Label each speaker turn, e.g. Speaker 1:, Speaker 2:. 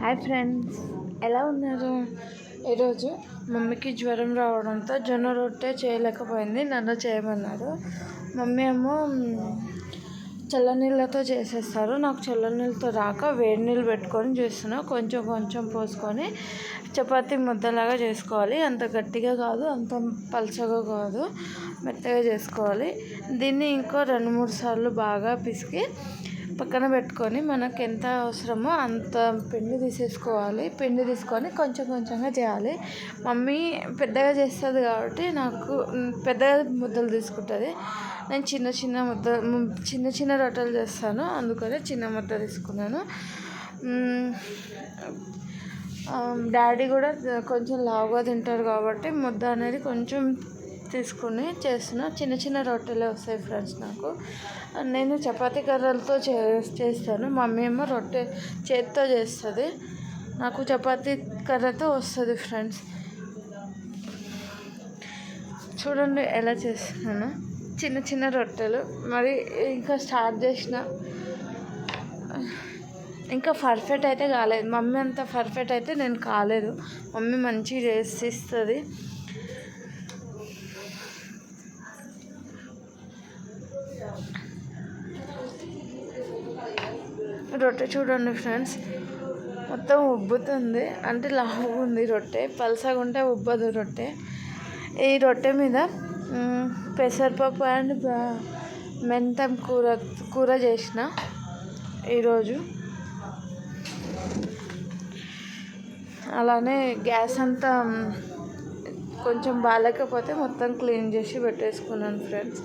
Speaker 1: Hi friends, ఎలా ఉన్నారు? ఈరోజు మమ్మీకి జ్వరం రావడంతో జొన్న రొట్టె చేయలేకపోయింది, నన్ను చేయమన్నారు. మమ్మీ ఏమో చల్లనీళ్ళతో చేసేస్తారు. నాకు చల్లనీళ్ళతో రాక వేడి నీళ్ళు పెట్టుకొని చేస్తున్నా. కొంచెం కొంచెం పోసుకొని చపాతీ ముద్దలాగా చేసుకోవాలి. అంత గట్టిగా కాదు, అంత పలచగా కాదు, మెత్తగా చేసుకోవాలి. దీన్ని ఇంకో 2-3 సార్లు బాగా పిసికి పక్కన పెట్టుకొని మనకు ఎంత అవసరమో అంత పిండి తీసేసుకోవాలి. పిండి తీసుకొని కొంచెం కొంచెంగా చేయాలి. మమ్మీ పెద్దగా చేస్తుంది కాబట్టి నాకు పెద్దగా ముద్దలు తీసుకుంటుంది. నేను చిన్న చిన్న రొట్టెలు చేస్తాను, అందుకని చిన్న ముద్ద తీసుకున్నాను. డాడీ కూడా కొంచెం లావుగా తింటారు కాబట్టి ముద్ద అనేది కొంచెం తీసుకుని చేస్తున్నా. చిన్న చిన్న రొట్టెలే వస్తాయి ఫ్రెండ్స్ నాకు. నేను చపాతీ కర్రలతో చేస్తాను, మమ్మీ ఏమో రొట్టె చేతితో చేస్తుంది. నాకు చపాతీ కర్రతో వస్తుంది ఫ్రెండ్స్. చూడండి ఎలా చేస్తున్నాను, చిన్న చిన్న రొట్టెలు. మరి ఇంకా స్టార్ట్ చేసిన, ఇంకా పర్ఫెక్ట్ అయితే కాలేదు. మమ్మీ అంత పర్ఫెక్ట్ అయితే నేను కాలేదు. మమ్మీ మంచిగా చేసి ఇస్తుంది. రొట్టె చూడండి ఫ్రెండ్స్, మొత్తం ఉబ్బుతుంది. అంటే లావుగా ఉంది రొట్టె, పలసగా ఉంటే ఉబ్బదు రొట్టె. ఈ రొట్టె మీద పెసరపప్పు అండ్ మెంతం కూర చేసిన ఈరోజు. అలానే గ్యాస్ అంతా కొంచెం బాగాలేకపోతే మొత్తం క్లీన్ చేసి పెట్టేసుకున్నాను ఫ్రెండ్స్.